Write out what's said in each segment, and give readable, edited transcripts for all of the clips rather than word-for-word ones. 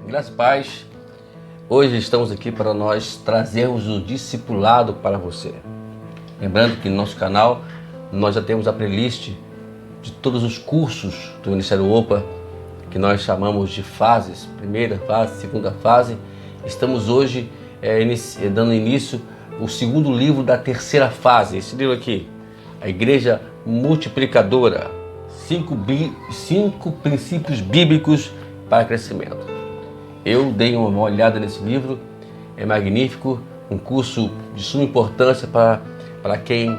Graça e paz. Hoje estamos aqui para nós trazermos o discipulado para você. Lembrando que no nosso canal nós já temos a playlist de todos os cursos do Ministério OPA, que nós chamamos de fases, primeira fase, segunda fase. Estamos hoje dando início ao segundo livro da terceira fase, esse livro aqui, a Igreja Multiplicadora, 5 princípios bíblicos para crescimento. Eu dei uma olhada nesse livro, é magnífico, um curso de suma importância para quem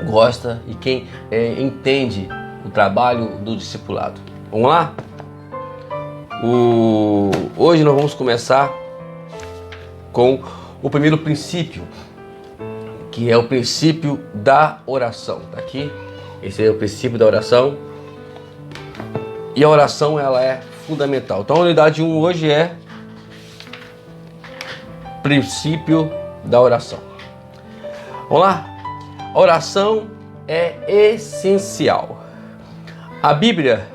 gosta e quem entende o trabalho do discipulado. Vamos lá? Hoje nós vamos começar com o primeiro princípio, que é o princípio da oração. Tá aqui, esse é o princípio da oração. E a oração, ela é fundamental. Então a unidade 1 hoje é princípio da oração. Vamos lá? A oração é essencial. A Bíblia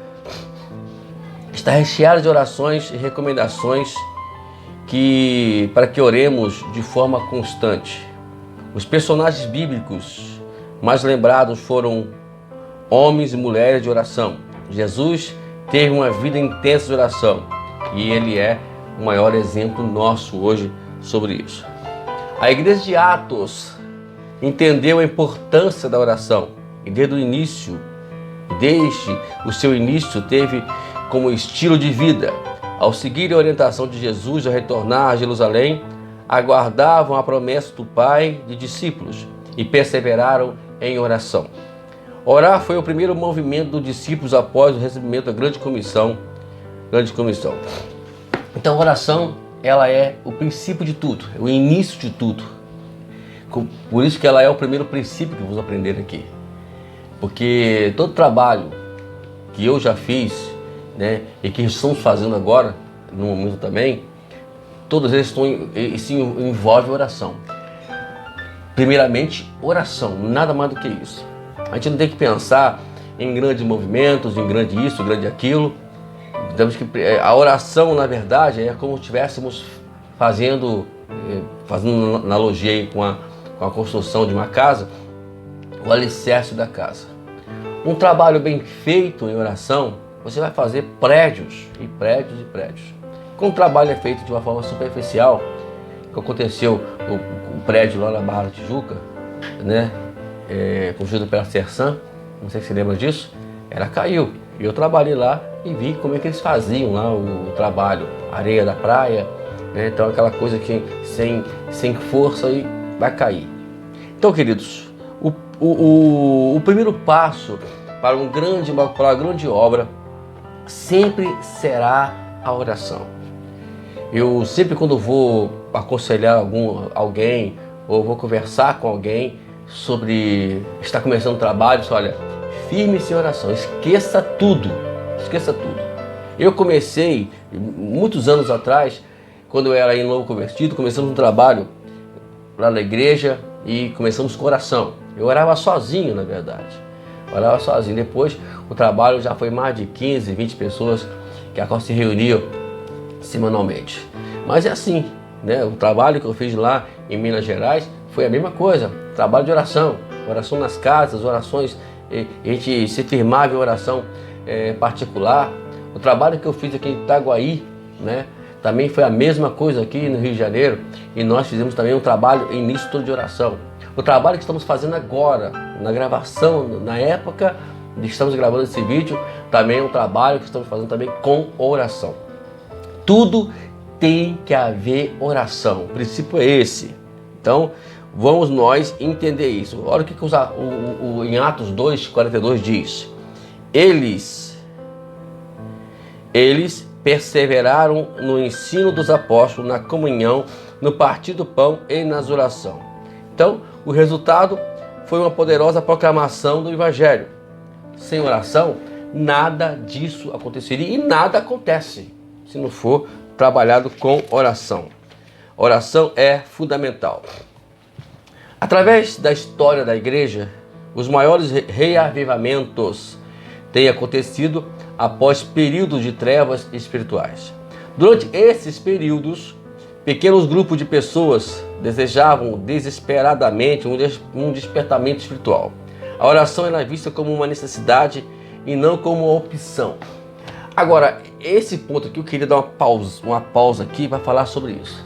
está recheada de orações e recomendações para que oremos de forma constante. Os personagens bíblicos mais lembrados foram homens e mulheres de oração. Jesus teve uma vida intensa de oração e ele é o maior exemplo nosso hoje sobre isso. A igreja de Atos entendeu a importância da oração e desde o seu início teve como estilo de vida. Ao seguir a orientação de Jesus a retornar a Jerusalém, aguardavam a promessa do Pai de discípulos e perseveraram em oração. Orar foi o primeiro movimento dos discípulos após o recebimento da grande comissão. Então a oração, ela é o princípio de tudo, é o início de tudo. Por isso que ela é o primeiro princípio que vamos aprender aqui. Porque todo trabalho que eu já fiz, né, e que estamos fazendo agora, no momento também, todos eles se envolvem oração. Primeiramente, oração, nada mais do que isso. A gente não tem que pensar em grandes movimentos, em grande isso, grande aquilo. Temos que, a oração, na verdade, é como se estivéssemos fazendo analogia aí com a construção de uma casa, o alicerce da casa. Um trabalho bem feito em oração, você vai fazer prédios e prédios e prédios. Quando o trabalho é feito de uma forma superficial, que aconteceu o prédio lá na Barra da Tijuca, né, construído pela Sersan, não sei se você lembra disso, caiu. E eu trabalhei lá e vi como é que eles faziam lá o trabalho, areia da praia, né, então aquela coisa que sem força e vai cair. Então, queridos, o primeiro passo para uma grande obra sempre será a oração. Eu sempre, quando vou aconselhar alguém ou vou conversar com alguém sobre estar começando um trabalho, olha, firme-se em oração, esqueça tudo. Eu comecei muitos anos atrás, quando eu era novo convertido, começamos um trabalho lá na igreja e começamos com oração. Eu orava sozinho, na verdade. Depois o trabalho já foi mais de 15, 20 pessoas que se reuniam semanalmente. Mas é assim, né? O trabalho que eu fiz lá em Minas Gerais foi a mesma coisa. Trabalho de oração nas casas, orações, a gente se firmava em oração particular. O trabalho que eu fiz aqui em Itaguaí, né? Também foi a mesma coisa aqui no Rio de Janeiro, e nós fizemos também um trabalho em início todo de oração. O trabalho que estamos fazendo agora, na gravação, na época de estamos gravando esse vídeo, também é um trabalho que estamos fazendo também com oração. Tudo tem que haver oração, o princípio é esse. Então, vamos nós entender isso. Olha o que em Atos 2:42 diz. Eles perseveraram no ensino dos apóstolos, na comunhão, no partir do pão e nas orações. Então, o resultado foi uma poderosa proclamação do Evangelho. Sem oração, nada disso aconteceria e nada acontece se não for trabalhado com oração. Oração é fundamental. Através da história da igreja, os maiores reavivamentos têm acontecido após períodos de trevas espirituais. Durante esses períodos, pequenos grupos de pessoas desejavam desesperadamente um despertamento espiritual. A oração era vista como uma necessidade e não como uma opção. Agora, esse ponto aqui eu queria dar uma pausa aqui para falar sobre isso.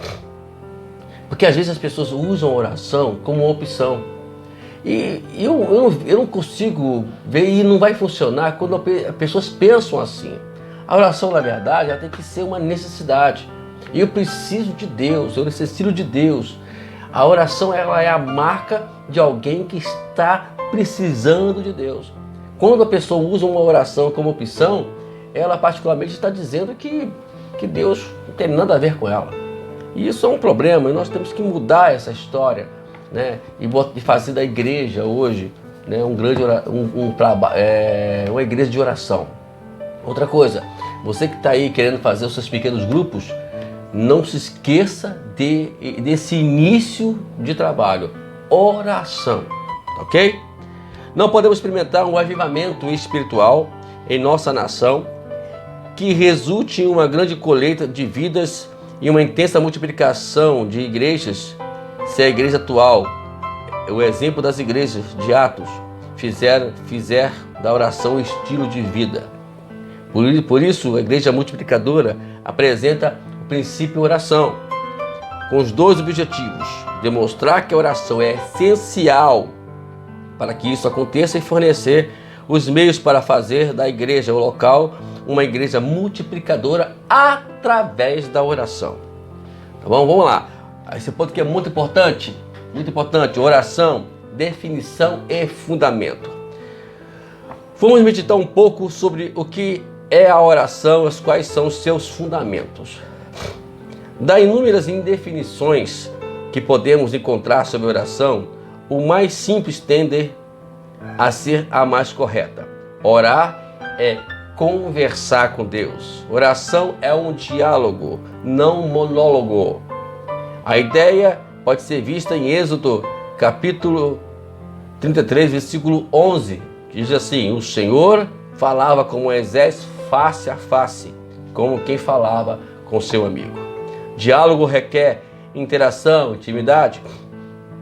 Porque às vezes as pessoas usam a oração como uma opção. E eu não consigo ver, e não vai funcionar quando as pessoas pensam assim. A oração, na verdade, ela tem que ser uma necessidade. E eu preciso de Deus, eu necessito de Deus. A oração, ela é a marca de alguém que está precisando de Deus. Quando a pessoa usa uma oração como opção, ela particularmente está dizendo que Deus não tem nada a ver com ela. E isso é um problema, e nós temos que mudar essa história, né? E fazer da igreja hoje, né, uma igreja de oração. Outra coisa, você que está aí querendo fazer os seus pequenos grupos, não se esqueça desse início de trabalho, oração, ok? Não podemos experimentar um avivamento espiritual em nossa nação que resulte em uma grande colheita de vidas e uma intensa multiplicação de igrejas se a igreja atual, o exemplo das igrejas de Atos, fizer da oração estilo de vida. Por isso, a igreja multiplicadora apresenta o princípio oração, com os dois objetivos: demonstrar que a oração é essencial para que isso aconteça e fornecer os meios para fazer da igreja, o local, uma igreja multiplicadora através da oração. Tá bom? Vamos lá. Esse ponto aqui é muito importante. Muito importante. Oração, definição e fundamento. Vamos meditar um pouco sobre o que é a oração, quais são os seus fundamentos. Das inúmeras indefinições que podemos encontrar sobre oração, o mais simples tende a ser a mais correta. Orar é conversar com Deus. Oração é um diálogo, não um monólogo. A ideia pode ser vista em Êxodo, capítulo 33, versículo 11, que diz assim: o Senhor falava com Moisés face a face, como quem falava com seu amigo. Diálogo requer interação, intimidade.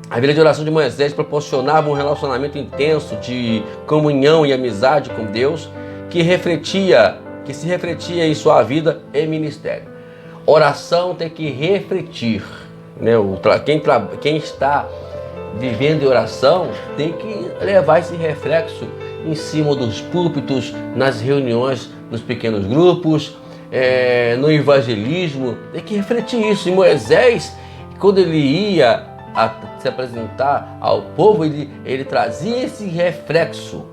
A vida de oração de Moisés proporcionava um relacionamento intenso de comunhão e amizade com Deus que se refletia em sua vida e ministério. Oração tem que refletir, né? Quem está vivendo em oração tem que levar esse reflexo em cima dos púlpitos, nas reuniões, nos pequenos grupos, no evangelismo. Tem que refletir isso. E Moisés, quando ele ia se apresentar ao povo, ele trazia esse reflexo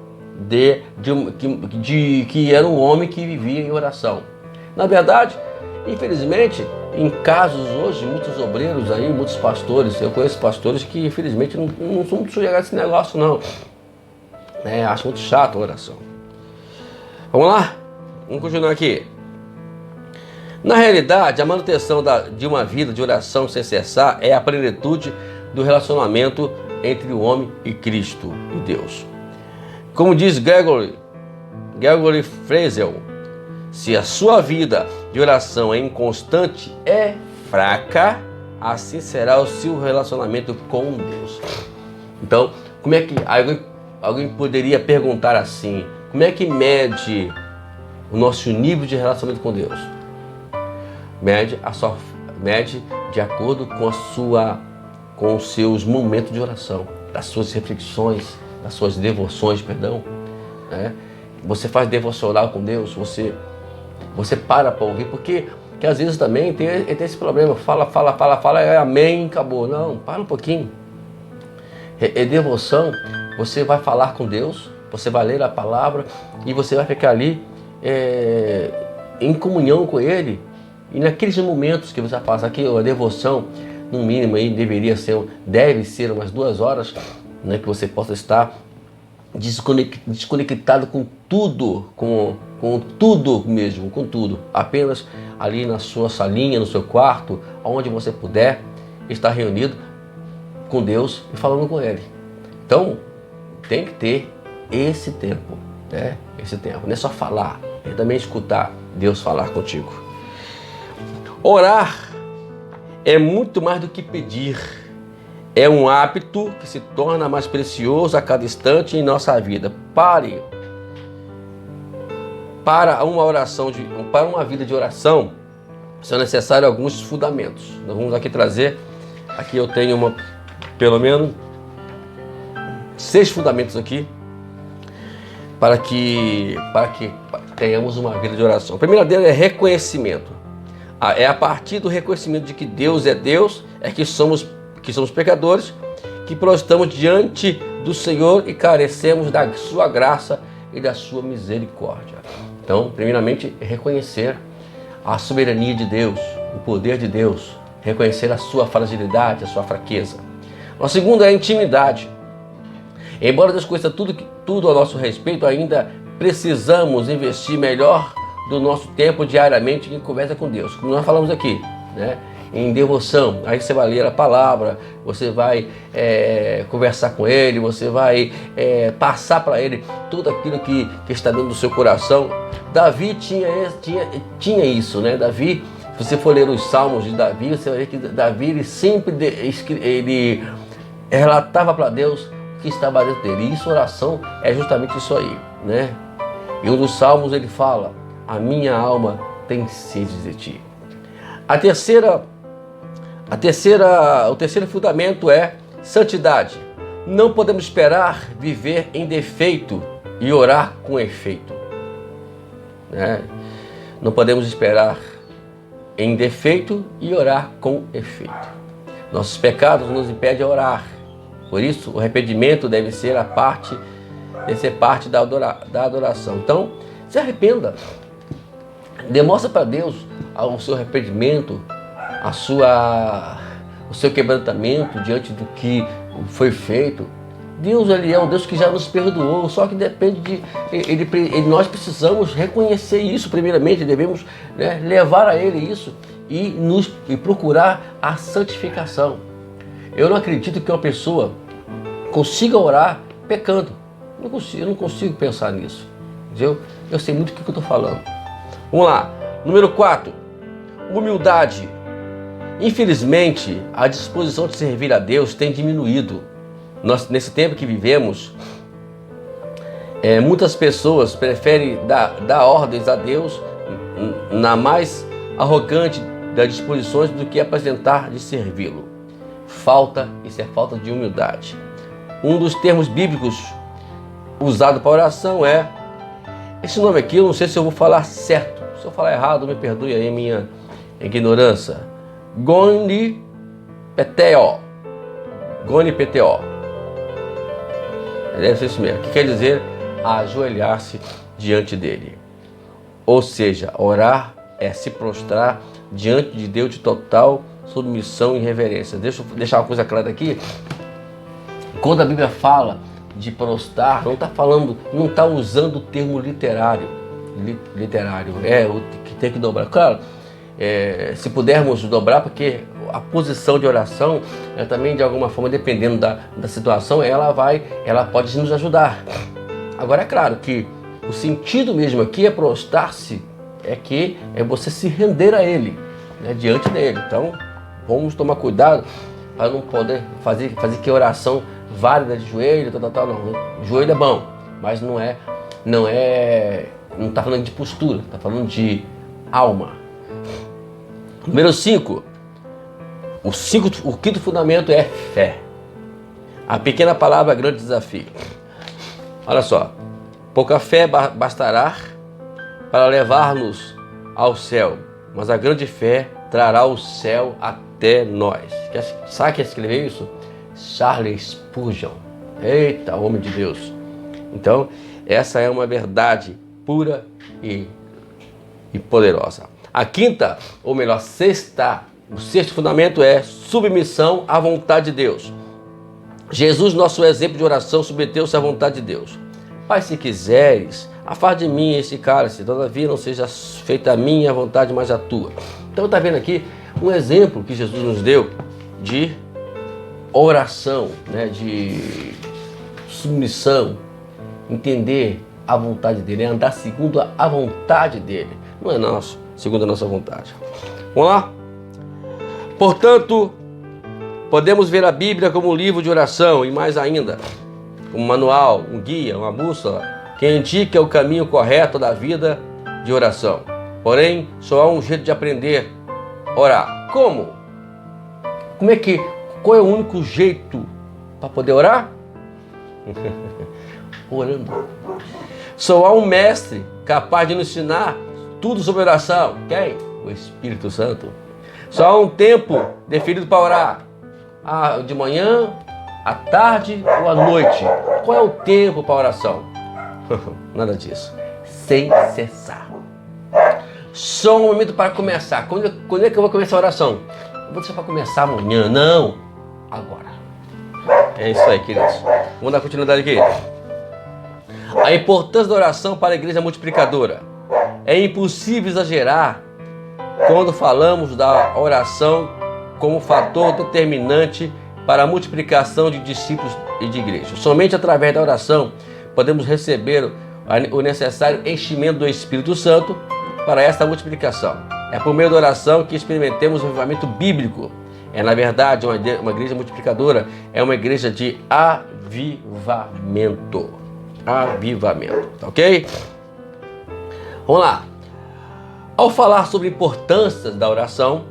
que era um homem que vivia em oração. Na verdade, infelizmente, em casos hoje, muitos obreiros aí, muitos pastores, eu conheço pastores que infelizmente não são muito sujeitos a esse negócio não. Acho muito chato a oração. Vamos lá? Vamos continuar aqui. Na realidade, a manutenção de uma vida de oração sem cessar é a plenitude do relacionamento entre o homem e Cristo e Deus. Como diz Gregory Fraser, se a sua vida de oração é inconstante, é fraca, assim será o seu relacionamento com Deus. Então, como é que alguém poderia perguntar assim: como é que mede o nosso nível de relacionamento com Deus? Mede de acordo com os seus momentos de oração, das suas reflexões, das suas devoções, né? Você faz devocional com Deus, você para ouvir, porque às vezes também tem esse problema, fala, amém, acabou. Não, para um pouquinho. É devoção, você vai falar com Deus, você vai ler a palavra e você vai ficar ali em comunhão com Ele. E naqueles momentos que você passa aqui, a devoção, no mínimo aí deve ser umas 2 horas, né, que você possa estar desconectado com tudo, com tudo mesmo, com tudo. Apenas ali na sua salinha, no seu quarto, onde você puder estar reunido com Deus e falando com Ele. Então, tem que ter esse tempo, né? Esse tempo. Não é só falar, é também escutar Deus falar contigo. Orar é muito mais do que pedir. É um hábito que se torna mais precioso a cada instante em nossa vida. Para uma vida de oração, são necessários alguns fundamentos. Nós vamos aqui trazer, aqui eu tenho pelo menos 6 fundamentos aqui, para que tenhamos uma vida de oração. A primeira deles é reconhecimento. É a partir do reconhecimento de que Deus é Deus, que somos pecadores, que prostamos diante do Senhor e carecemos da sua graça e da sua misericórdia. Então, primeiramente, reconhecer a soberania de Deus, o poder de Deus, reconhecer a sua fragilidade, a sua fraqueza. O segundo é a intimidade. Embora Deus conheça tudo a nosso respeito, ainda precisamos investir melhor do nosso tempo diariamente em conversa com Deus, como nós falamos aqui, né? Em devoção. Aí você vai ler a palavra, você vai conversar com Ele, você vai passar para Ele tudo aquilo que está dentro do seu coração. Davi tinha isso, né? Davi, se você for ler os salmos de Davi, você vai ver que Davi ele sempre ele relatava para Deus o que estava dentro dele. E isso, oração, é justamente isso aí, né? E um dos salmos ele fala: a minha alma tem sede de ti. O terceiro fundamento é santidade. Não podemos esperar viver em defeito e orar com efeito, né? Não podemos esperar em defeito e orar com efeito. Nossos pecados nos impedem de orar. Por isso, o arrependimento deve ser parte da adoração. Então, se arrependa. Demonstra para Deus o seu arrependimento, o seu quebrantamento diante do que foi feito. Deus, Ele é um Deus que já nos perdoou, só que depende de nós precisamos reconhecer isso primeiramente, devemos, né, levar a Ele isso e procurar a santificação. Eu não acredito que uma pessoa consiga orar pecando. Eu não consigo pensar nisso, entendeu? Eu sei muito do que eu estou falando. Vamos lá, número 4, humildade. Infelizmente, a disposição de servir a Deus tem diminuído. Nesse tempo que vivemos, muitas pessoas preferem dar ordens a Deus na mais arrogante das disposições do que apresentar de servi-lo. Isso é falta de humildade. Um dos termos bíblicos usado para oração esse nome aqui, eu não sei se eu vou falar certo. Se eu falar errado, me perdoe aí minha ignorância. Gonipeteo. Deve ser isso mesmo. Que quer dizer ajoelhar-se diante dele. Ou seja, orar é se prostrar diante de Deus de total submissão e reverência. Deixa eu deixar uma coisa clara aqui. Quando a Bíblia fala de prostrar, não está usando o termo literário. O que tem que dobrar. Claro, se pudermos dobrar, porque a posição de oração, também de alguma forma, dependendo da situação, ela pode nos ajudar. Agora é claro que o sentido mesmo aqui é prostrar-se, é você se render a Ele, né, diante dele. Então vamos tomar cuidado para não poder fazer que a oração válida de joelho, tal, não. Joelho é bom, mas não está falando de postura, está falando de alma. Número 5. O quinto fundamento é fé. A pequena palavra, grande desafio. Olha só, pouca fé bastará para levar-nos ao céu, mas a grande fé trará o céu até nós. Sabe quem escreveu isso? Charles Spurgeon. Eita, homem de Deus. Então, essa é uma verdade pura e poderosa. A quinta, ou melhor, o sexto fundamento é submissão à vontade de Deus. Jesus, nosso exemplo de oração, submeteu-se à vontade de Deus. Pai, se quiseres, afaste de mim este cálice, todavia não seja feita a minha vontade, mas a tua. Então está vendo aqui um exemplo que Jesus nos deu de oração, né, de submissão, entender a vontade dele, andar segundo a vontade dele. Não é nosso, segundo a nossa vontade. Vamos lá? Portanto, podemos ver a Bíblia como um livro de oração e mais ainda, como um manual, um guia, uma bússola que indica o caminho correto da vida de oração. Porém, só há um jeito de aprender a orar. Como? Qual é o único jeito para poder orar? Orando. Só há um mestre capaz de nos ensinar tudo sobre oração. Quem? O Espírito Santo. Só há um tempo definido para orar. De manhã, à tarde ou à noite. Qual é o tempo para oração? Nada disso. Sem cessar. Só um momento para começar. Quando é que eu vou começar a oração? Eu vou deixar para começar amanhã. Não. Agora. É isso aí, queridos. Vamos dar continuidade aqui. A importância da oração para a igreja multiplicadora. É impossível exagerar quando falamos da oração como fator determinante para a multiplicação de discípulos e de igreja. Somente através da oração podemos receber o necessário enchimento do Espírito Santo para esta multiplicação. É por meio da oração que experimentemos o avivamento bíblico. É, na verdade, uma igreja multiplicadora é uma igreja de avivamento. Avivamento, tá ok? Vamos lá. Ao falar sobre a importância da oração,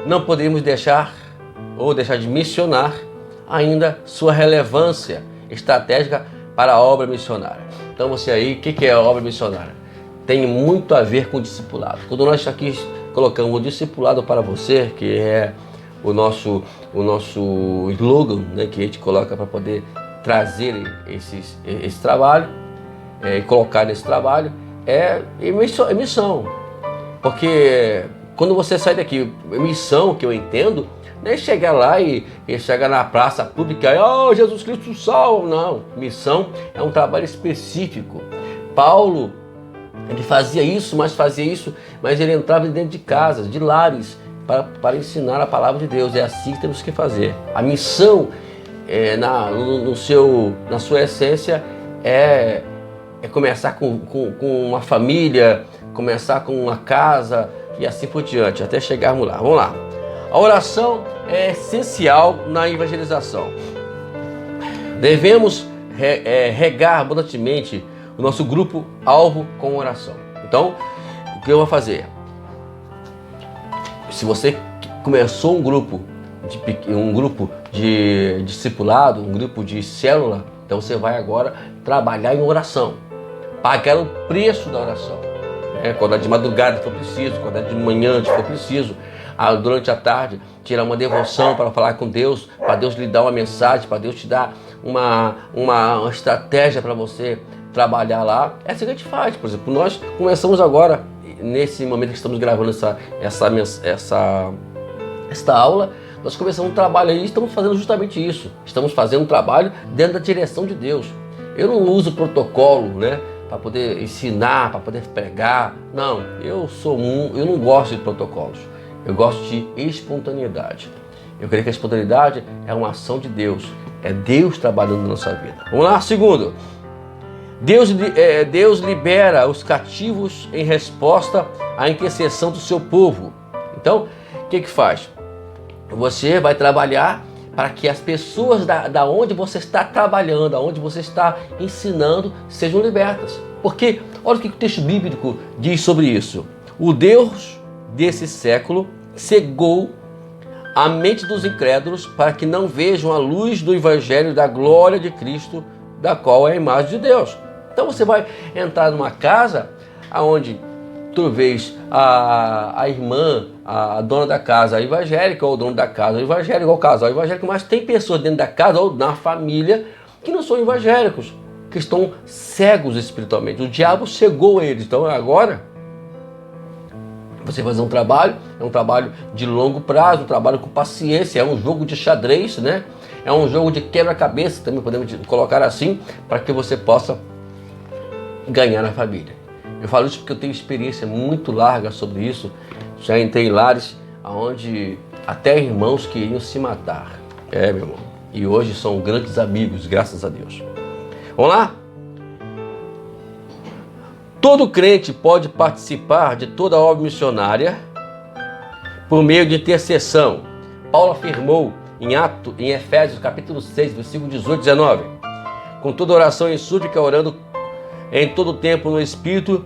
não podemos deixar de mencionar ainda sua relevância estratégica para a obra missionária. Então você aí, o que é a obra missionária? Tem muito a ver com o discipulado. Quando nós aqui colocamos o discipulado para você, que é o nosso slogan, né, que a gente coloca para poder trazer esse trabalho e colocar nesse trabalho, é missão. Porque quando você sai daqui, missão que eu entendo, não é chegar lá e chegar na praça pública e Jesus Cristo salva. Não, missão é um trabalho específico. Paulo, ele fazia isso, mas ele entrava dentro de casas, de lares, para ensinar a palavra de Deus. É assim que temos que fazer. A missão, na sua essência, é começar com uma família, começar com uma casa e assim por diante, até chegarmos lá. Vamos lá. A oração é essencial na evangelização. Devemos regar abundantemente o nosso grupo-alvo com oração. Então, o que eu vou fazer? Se você começou um grupo de discipulado, um grupo de célula, então você vai agora trabalhar em oração, pagar o preço da oração. Quando é de madrugada for preciso, quando é de manhã for preciso, durante a tarde, tirar uma devoção para falar com Deus, para Deus lhe dar uma mensagem, para Deus te dar uma estratégia para você trabalhar lá. É assim que a gente faz. Por exemplo, nós começamos agora, nesse momento que estamos gravando esta aula, nós começamos um trabalho aí e estamos fazendo justamente isso. Estamos fazendo um trabalho dentro da direção de Deus. Eu não uso protocolo, né, para poder ensinar, para poder pregar. Não, eu não gosto de protocolos. Eu gosto de espontaneidade. Eu creio que a espontaneidade é uma ação de Deus. É Deus trabalhando na nossa vida. Vamos lá, segundo. Deus libera os cativos em resposta à intercessão do seu povo. Então, o que faz? Você vai trabalhar para que as pessoas da onde você está trabalhando, aonde você está ensinando, sejam libertas. Porque, olha o que o texto bíblico diz sobre isso. O Deus desse século cegou a mente dos incrédulos para que não vejam a luz do Evangelho da glória de Cristo, da qual é a imagem de Deus. Então você vai entrar numa casa onde tu vês a irmã, a dona da casa evangélica, ou o dono da casa evangélico, ou o casal evangélico, mas tem pessoas dentro da casa ou na família que não são evangélicos, que estão cegos espiritualmente. O diabo cegou eles. Então agora você vai fazer um trabalho, é um trabalho de longo prazo, um trabalho com paciência, é um jogo de xadrez, né? É um jogo de quebra-cabeça, também podemos colocar assim, para que você possa ganhar na família. Eu falo isso porque eu tenho experiência muito larga sobre isso. Já entrei em lares onde até irmãos queriam se matar. Meu irmão. E hoje são grandes amigos, graças a Deus. Vamos lá? Todo crente pode participar de toda a obra missionária por meio de intercessão. Paulo afirmou em Efésios capítulo 6, versículo 18 e 19. Com toda oração e súplica, orando em todo tempo no Espírito,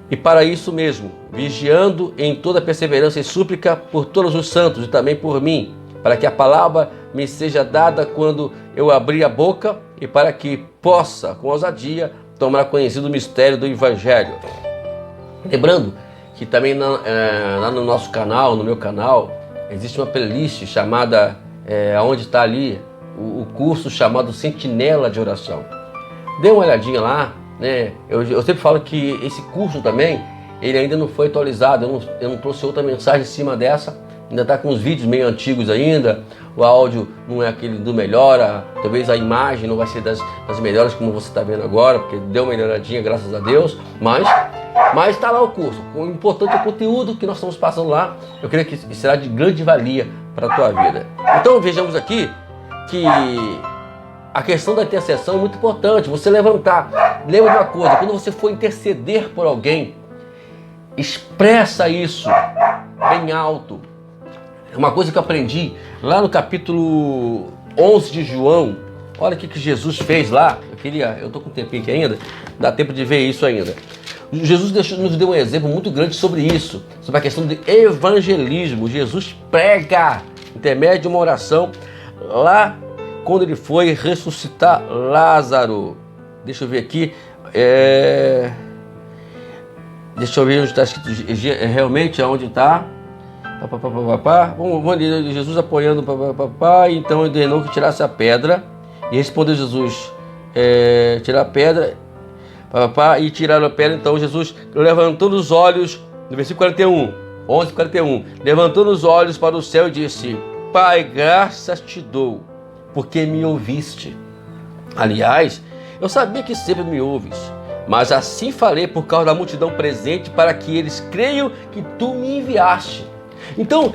e para isso mesmo, vigiando em toda perseverança e súplica por todos os santos e também por mim, para que a palavra me seja dada quando eu abrir a boca e para que possa, com ousadia, tomar conhecido o mistério do Evangelho. Lembrando que também lá no nosso canal, no meu canal, existe uma playlist chamada, onde está ali, o curso chamado Sentinela de Oração. Dê uma olhadinha lá, né? Eu sempre falo que esse curso também, ele ainda não foi atualizado, eu não trouxe outra mensagem em cima dessa, ainda está com os vídeos meio antigos ainda, o áudio não é aquele do melhor, talvez a imagem não vai ser das melhores como você está vendo agora, porque deu uma melhoradinha, graças a Deus, mas está lá o curso. O importante é o conteúdo que nós estamos passando lá, eu creio que será de grande valia para a tua vida. Então vejamos aqui que a questão da intercessão é muito importante, você levantar. Lembra de uma coisa, quando você for interceder por alguém, expressa isso bem alto. É uma coisa que eu aprendi lá no capítulo 11 de João. Olha o que Jesus fez lá. Eu estou com um tempinho aqui ainda, dá tempo de ver isso ainda. Jesus nos deu um exemplo muito grande sobre isso, sobre a questão de evangelismo. Jesus prega, intermédio de uma oração, lá quando ele foi ressuscitar Lázaro. Deixa eu ver aqui. Deixa eu ver onde está escrito realmente, aonde está. Vamos Jesus apoiando, então ordenou que tirasse a pedra. E respondeu Jesus: tirar a pedra. E tiraram a pedra. Então Jesus, levantando os olhos, no versículo 41, 11:41, levantando os olhos para o céu e disse: Pai, graças te dou, porque me ouviste. Aliás, eu sabia que sempre me ouves, mas assim falei por causa da multidão presente, para que eles creiam que tu me enviaste. Então,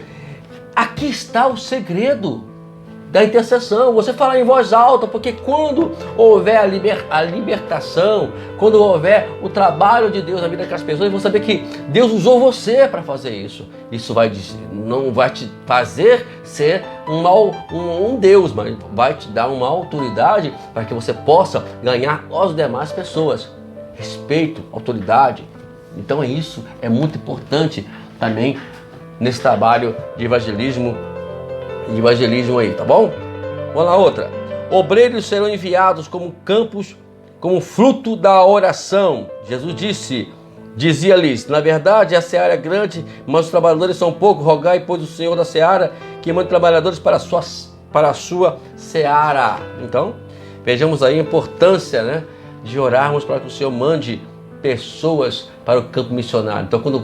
aqui está o segredo da intercessão, você falar em voz alta, porque quando houver a libertação, quando houver o trabalho de Deus na vida daquelas pessoas, vão saber que Deus usou você para fazer isso. Isso não vai te fazer ser um Deus, mas vai te dar uma autoridade para que você possa ganhar as demais pessoas. Respeito, autoridade. Então isso é muito importante também nesse trabalho de evangelismo aí, tá bom? Vamos lá, outra. Obreiros serão enviados como campos, como fruto da oração. Jesus dizia-lhes: na verdade a seara é grande, mas os trabalhadores são poucos. Rogai, pois, o Senhor da seara que mande trabalhadores para a sua seara. Então, vejamos aí a importância, né, de orarmos para que o Senhor mande pessoas para o campo missionário. Então, quando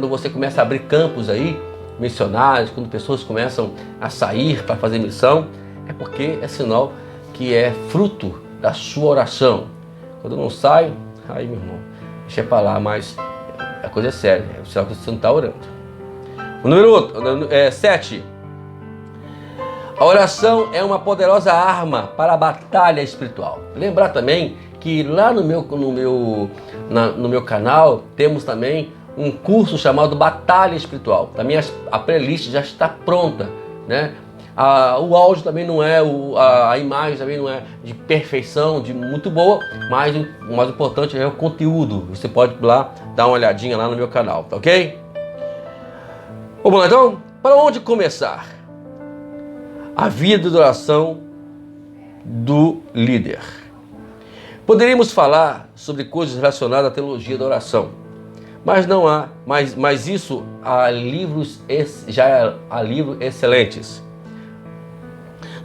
você começa a abrir campos aí, missionários, quando pessoas começam a sair para fazer missão, é porque é sinal que é fruto da sua oração. Quando não sai, aí, meu irmão, deixa para lá, mas a coisa é séria, é o sinal que você não está orando. O número 7. A oração é uma poderosa arma para a batalha espiritual. Lembrar também que lá no meu canal temos também um curso chamado Batalha Espiritual. Também a playlist já está pronta, né? O áudio também não é, a imagem também não é de perfeição, de muito boa, mas o mais importante é o conteúdo. Você pode ir lá dar uma olhadinha lá no meu canal, tá ok? Vamos lá então? Para onde começar? A vida de oração do líder. Poderíamos falar sobre coisas relacionadas à teologia da oração, mas não há, mas isso há livros excelentes.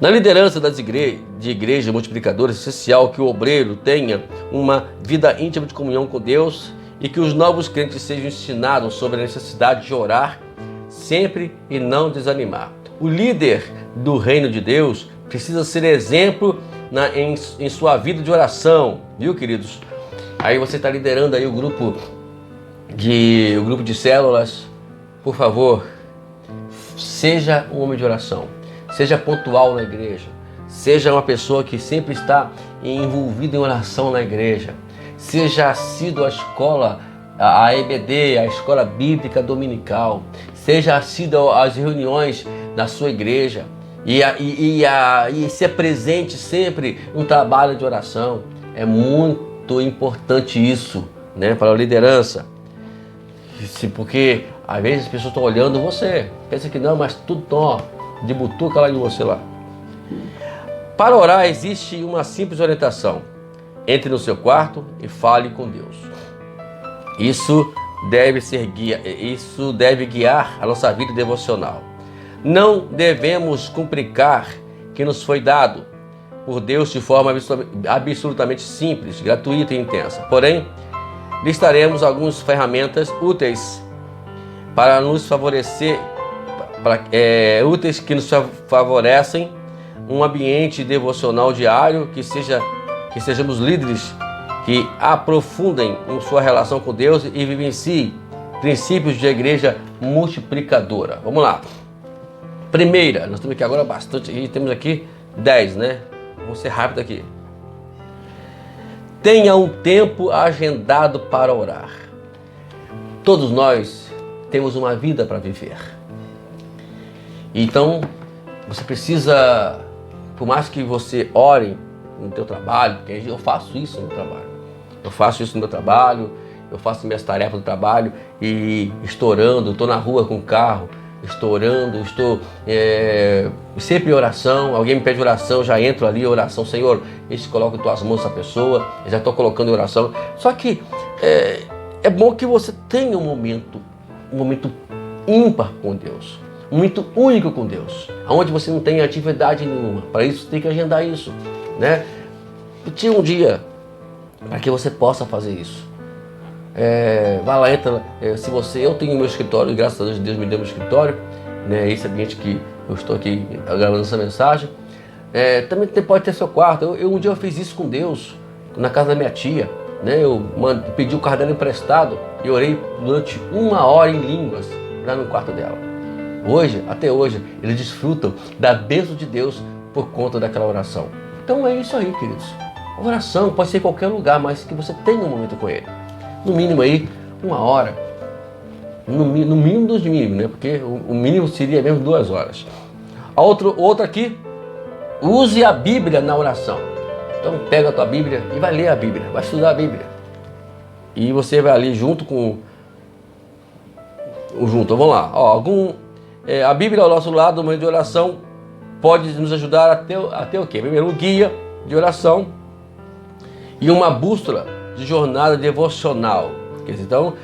Na liderança de igrejas multiplicadoras, é essencial que o obreiro tenha uma vida íntima de comunhão com Deus e que os novos crentes sejam ensinados sobre a necessidade de orar sempre e não desanimar. O líder do reino de Deus precisa ser exemplo em sua vida de oração, viu, queridos? Aí você está liderando aí o grupo de células, por favor, seja um homem de oração, seja pontual na igreja, seja uma pessoa que sempre está envolvida em oração na igreja, seja assíduo à escola, a EBD, a escola bíblica dominical, seja assíduo às reuniões da sua igreja e ser presente sempre no trabalho de oração. É muito importante isso, né, para a liderança. Porque às vezes as pessoas estão olhando você, pensa que não, mas tudo estão de butuca lá de você lá. Para orar existe uma simples orientação: entre no seu quarto e fale com Deus. Isso deve guiar a nossa vida devocional. Não devemos complicar o que nos foi dado por Deus de forma absolutamente simples, gratuita e intensa. Porém, listaremos algumas ferramentas úteis para nos favorecer, úteis que nos favorecem um ambiente devocional diário, que sejamos líderes que aprofundem em sua relação com Deus e vivenciem princípios de igreja multiplicadora. Vamos lá. Primeira, nós temos aqui agora bastante, temos aqui 10, né? Vamos ser rápido aqui. Tenha um tempo agendado para orar. Todos nós temos uma vida para viver. Então, você precisa, por mais que você ore no teu trabalho, porque eu faço isso no trabalho. Eu faço isso no meu trabalho, eu faço minhas tarefas do trabalho e estourando, estou na rua com o carro, estourando, estou sempre em oração. Alguém me pede oração, já entro ali em oração. Senhor, eles colocam em tuas mãos essa pessoa, eu já estou colocando em oração. Só que é bom que você tenha um momento ímpar com Deus, um momento único com Deus, onde você não tem atividade nenhuma. Para isso você tem que agendar isso, né? Tira um dia para que você possa fazer isso. Vai lá, entra. Eu tenho meu escritório, graças a Deus me deu meu escritório, né? Esse ambiente que eu estou aqui gravando essa mensagem. Também pode ter seu quarto. Um dia eu fiz isso com Deus, na casa da minha tia, né? Eu pedi o carro dela emprestado e orei durante 1 hora em línguas lá no quarto dela. Até hoje, eles desfrutam da bênção de Deus por conta daquela oração. Então é isso aí, queridos. A oração pode ser em qualquer lugar, mas que você tenha um momento com Ele. No mínimo aí, 1 hora. No mínimo dos mínimos, né? Porque o mínimo seria mesmo 2 horas. Outra aqui, use a Bíblia na oração. Então pega a tua Bíblia e vai ler a Bíblia, vai estudar a Bíblia. E você vai ali junto com... Vamos lá. A Bíblia ao nosso lado, no momento de oração, pode nos ajudar a ter o quê? Primeiro, um guia de oração e uma bússola de jornada devocional. Então,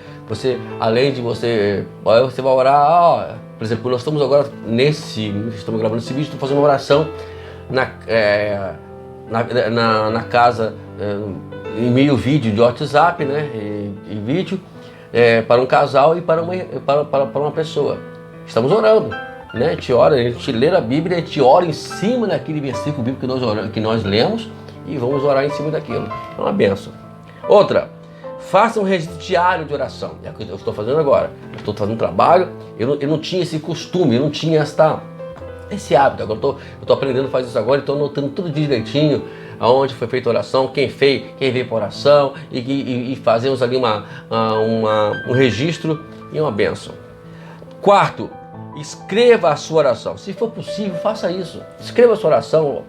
além de você vai orar, por exemplo, nós estamos agora estamos gravando esse vídeo, estou fazendo uma oração na casa, em meio vídeo de WhatsApp, né, e vídeo, para um casal e para uma pessoa. Estamos orando, né? A gente lê a Bíblia, a gente ora em cima daquele versículo bíblico que nós lemos e vamos orar em cima daquilo. É uma benção. Outra, faça um registro diário de oração. É o que eu estou fazendo agora. Eu estou fazendo um trabalho, eu não tinha esse costume, eu não tinha esse hábito. Agora eu estou aprendendo a fazer isso agora, estou anotando tudo direitinho, aonde foi feita a oração, quem veio para a oração, e fazemos ali um registro e uma bênção. Quarto, escreva a sua oração. Se for possível, faça isso. Escreva a sua oração.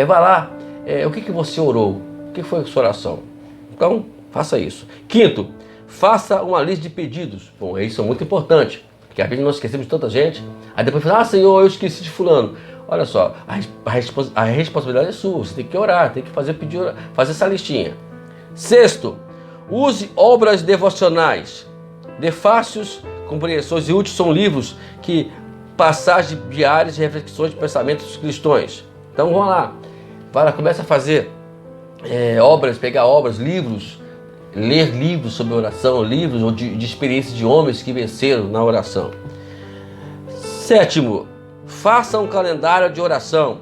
Vá lá. O que você orou? O que foi a sua oração? Então, faça isso. Quinto, faça uma lista de pedidos. Bom, isso é muito importante, porque às vezes nós esquecemos de tanta gente. Aí depois fala, Senhor, eu esqueci de fulano. Olha só, a responsabilidade é sua. Você tem que orar, tem que fazer essa listinha. Sexto, use obras devocionais. De fáceis compreensões e úteis são livros que passagens diárias de reflexões de pensamentos cristãos. Então vamos lá, começa a fazer pegar obras, livros, ler livros sobre oração, livros de experiências de homens que venceram na oração. Sétimo, faça um calendário de oração.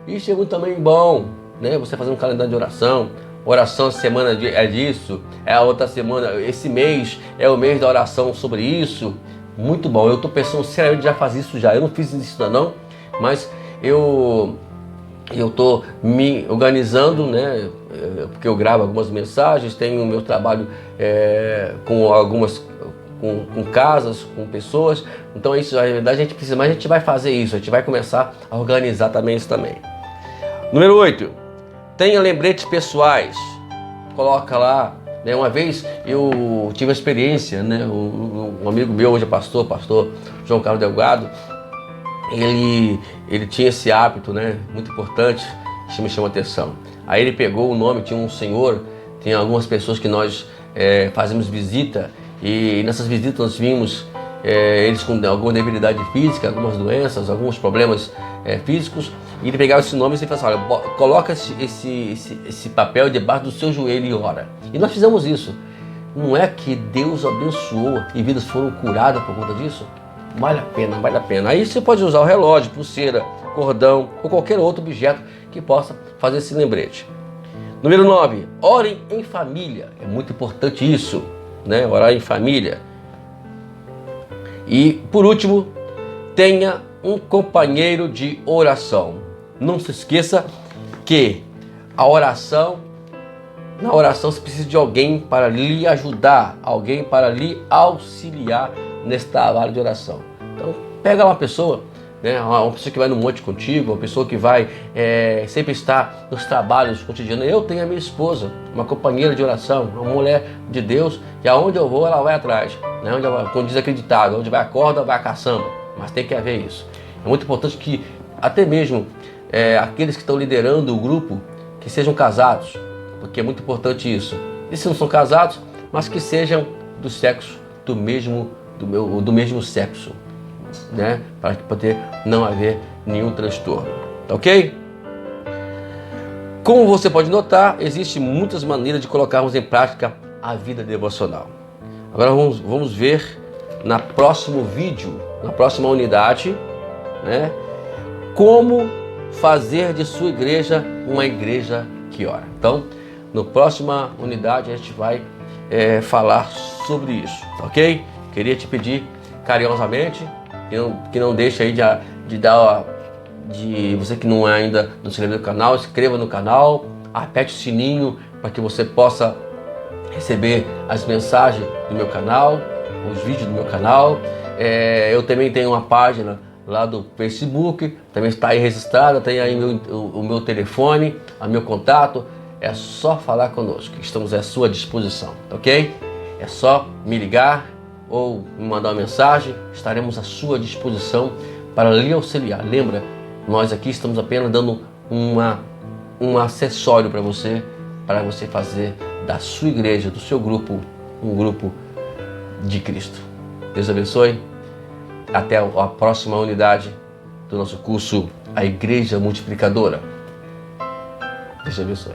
Isso é muito também bom, né? Você fazer um calendário de oração. Oração semana é disso, a outra semana, esse mês é o mês da oração sobre isso. Muito bom, eu estou pensando seriamente já fazer isso já. Eu não fiz isso ainda não, mas eu estou me organizando, né? porque eu gravo algumas mensagens, tenho o meu trabalho com casas, com pessoas. Então isso, na verdade, a gente precisa, mas a gente vai fazer isso, a gente vai começar a organizar também isso também. Número 8, tenha lembretes pessoais. Coloca lá, né? Uma vez eu tive uma experiência, né? Um amigo meu, hoje é pastor João Carlos Delgado, ele tinha esse hábito, né? Muito importante, que me chama a atenção. Aí ele pegou o nome, tinha um senhor, tem algumas pessoas que nós fazemos visita, e nessas visitas nós vimos eles com alguma debilidade física, algumas doenças, alguns problemas físicos, e ele pegava esse nome e falava assim: olha, coloca esse papel debaixo do seu joelho e ora. E nós fizemos isso. Não é que Deus abençoou e vidas foram curadas por conta disso? Vale a pena, vale a pena. Aí você pode usar o relógio, pulseira, cordão ou qualquer outro objeto que possa fazer esse lembrete. Número 9, orem em família. É muito importante isso, né? Orar em família. E por último, tenha um companheiro de oração. Não se esqueça que na oração você precisa de alguém para lhe ajudar, alguém para lhe auxiliar nesse trabalho de oração. Então pega uma pessoa, né, uma pessoa que vai no monte contigo, uma pessoa que vai sempre estar nos trabalhos cotidianos. Eu tenho a minha esposa, uma companheira de oração, uma mulher de Deus, que aonde eu vou ela vai atrás, né? Como diz acreditado, onde vai a corda vai a caçamba, mas tem que haver isso. É muito importante que até mesmo aqueles que estão liderando o grupo, que sejam casados, porque é muito importante isso. E se não são casados, mas que sejam do sexo do mesmo sexo, né? Para poder não haver nenhum transtorno, tá ok? Como você pode notar, existem muitas maneiras de colocarmos em prática a vida devocional. Agora vamos ver no próximo vídeo, na próxima unidade, né? Como fazer de sua igreja uma igreja que ora. Então, na próxima unidade a gente vai falar sobre isso, ok? Queria te pedir carinhosamente que não deixe aí de você que não é ainda não se inscreveu no canal, inscreva no canal, aperte o sininho para que você possa receber as mensagens do meu canal, os vídeos do meu canal. Eu também tenho uma página lá do Facebook, também está aí registrada, tem aí o meu telefone, o meu contato. É só falar conosco, estamos à sua disposição, ok? É só me ligar ou me mandar uma mensagem, estaremos à sua disposição para lhe auxiliar. Lembra, nós aqui estamos apenas dando um acessório para você fazer da sua igreja, do seu grupo, um grupo de Cristo. Deus abençoe. Até a próxima unidade do nosso curso, a Igreja Multiplicadora. Deus abençoe.